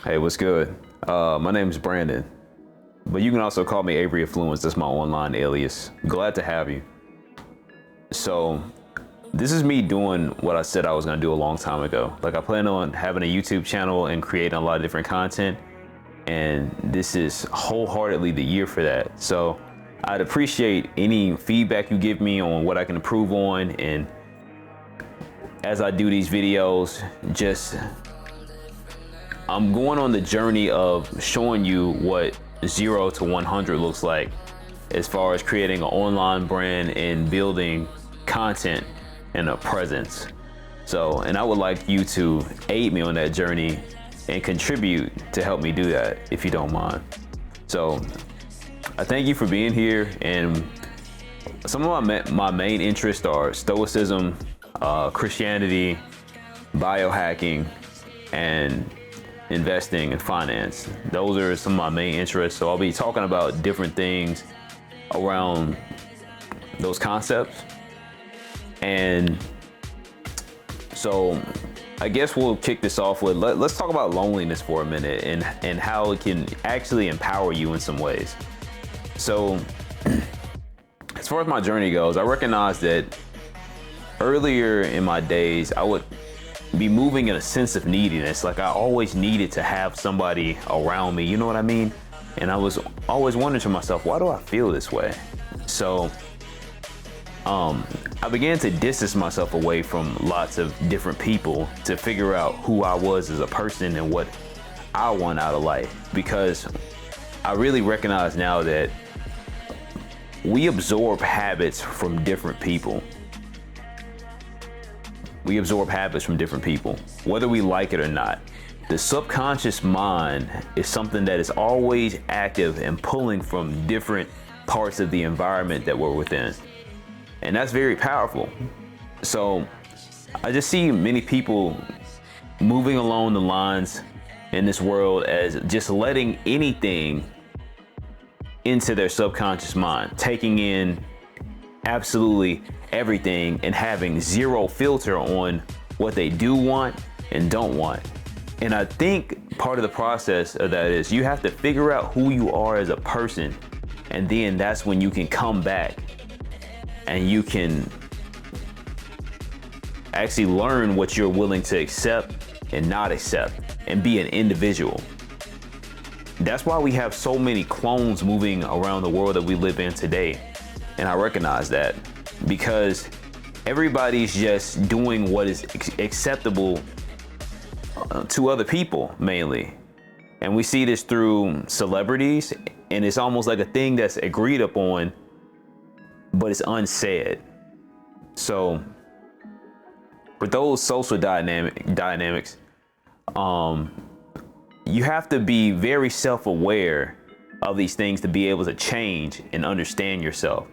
Hey, what's good? My name is Brandon, but you can also call me Avery Affluence. That's my online alias. Glad to have you. So, this is me doing what I said I was gonna do a long time ago. Like, I plan on having a YouTube channel and creating a lot of different content, and this is wholeheartedly the year for that. So, I'd appreciate any feedback you give me on what I can improve on, and as I do these videos, I'm going on the journey of showing you what 0 to 100 looks like as far as creating an online brand and building content and a presence. So, and I would like you to aid me on that journey and contribute to help me do that, if you don't mind. So, I thank you for being here, and some of my main interests are Stoicism, Christianity, biohacking, and investing and finance. Those are some of my main interests. So I'll be talking about different things around those concepts. And so I guess we'll kick this off with, let's talk about loneliness for a minute and how it can actually empower you in some ways. So as far as my journey goes, I recognize that earlier in my days, I would be moving in a sense of neediness. Like, I always needed to have somebody around me, you know what I mean? And I was always wondering to myself, why do I feel this way? So I began to distance myself away from lots of different people to figure out who I was as a person and what I want out of life, because I really recognize now that we absorb habits from different people. We absorb habits from different people, whether we like it or not. The subconscious mind is something that is always active and pulling from different parts of the environment that we're within. And that's very powerful. So I just see many people moving along the lines in this world as just letting anything into their subconscious mind, taking in absolutely everything and having zero filter on what they do want and don't want. And I think part of the process of that is you have to figure out who you are as a person, and then that's when you can come back and you can actually learn what you're willing to accept and not accept and be an individual. That's why we have so many clones moving around the world that we live in today. And I recognize that because everybody's just doing what is acceptable to other people mainly. And we see this through celebrities, and it's almost like a thing that's agreed upon, but it's unsaid. So with those social dynamics, you have to be very self-aware of these things to be able to change and understand yourself.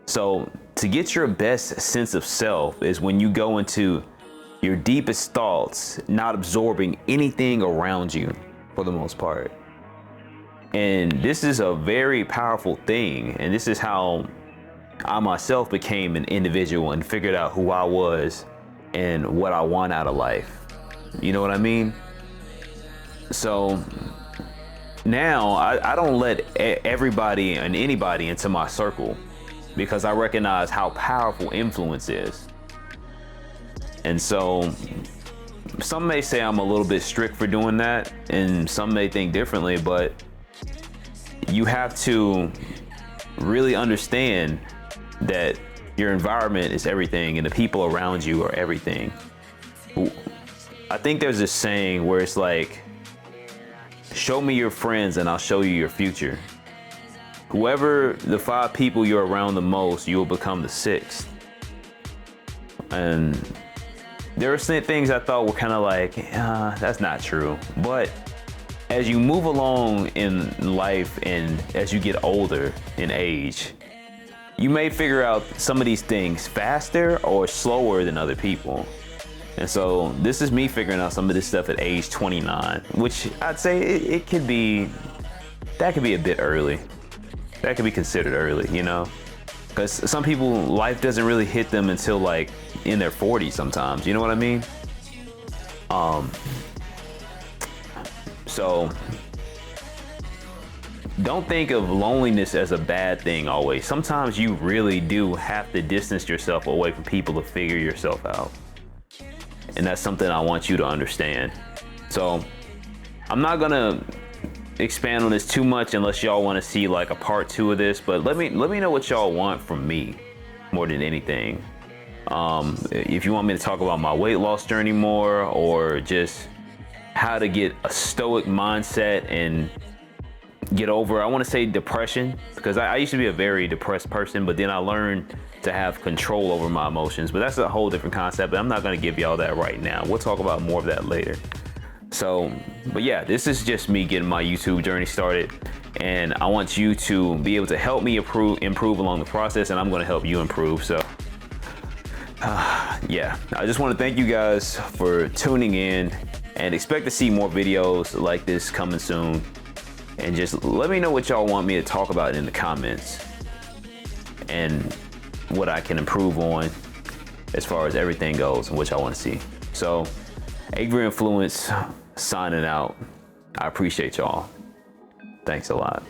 So to get your best sense of self is when you go into your deepest thoughts, not absorbing anything around you for the most part. And this is a very powerful thing. And this is how I myself became an individual and figured out who I was and what I want out of life. You know what I mean? So now I don't let everybody and anybody into my circle, because I recognize how powerful influence is. And so some may say I'm a little bit strict for doing that, and some may think differently, but you have to really understand that your environment is everything and the people around you are everything. I think there's this saying where it's like, show me your friends and I'll show you your future. Whoever the 5 people you're around the most, you will become the 6th. And there were some things I thought were kind of like, that's not true. But as you move along in life and as you get older in age, you may figure out some of these things faster or slower than other people. And so this is me figuring out some of this stuff at age 29, which I'd say it could be a bit early. That could be considered early, you know? Because some people, life doesn't really hit them until like in their 40s sometimes, you know what I mean? So don't think of loneliness as a bad thing always. Sometimes you really do have to distance yourself away from people to figure yourself out. And that's something I want you to understand. So I'm not gonna expand on this too much unless y'all want to see like a part 2 of this, but let me know what y'all want from me more than anything. If you want me to talk about my weight loss journey more, or just how to get a stoic mindset and get over, I want to say depression, because I used to be a very depressed person, but then I learned to have control over my emotions. But that's a whole different concept, but I'm not going to give y'all that right now. We'll talk about more of that later. So, but yeah, this is just me getting my YouTube journey started, and I want you to be able to help me improve along the process, and I'm going to help you improve. So yeah, I just want to thank you guys for tuning in, and expect to see more videos like this coming soon. And just let me know what y'all want me to talk about in the comments, and what I can improve on as far as everything goes and what y'all want to see. So Avery Affluence signing out. I appreciate y'all. Thanks a lot.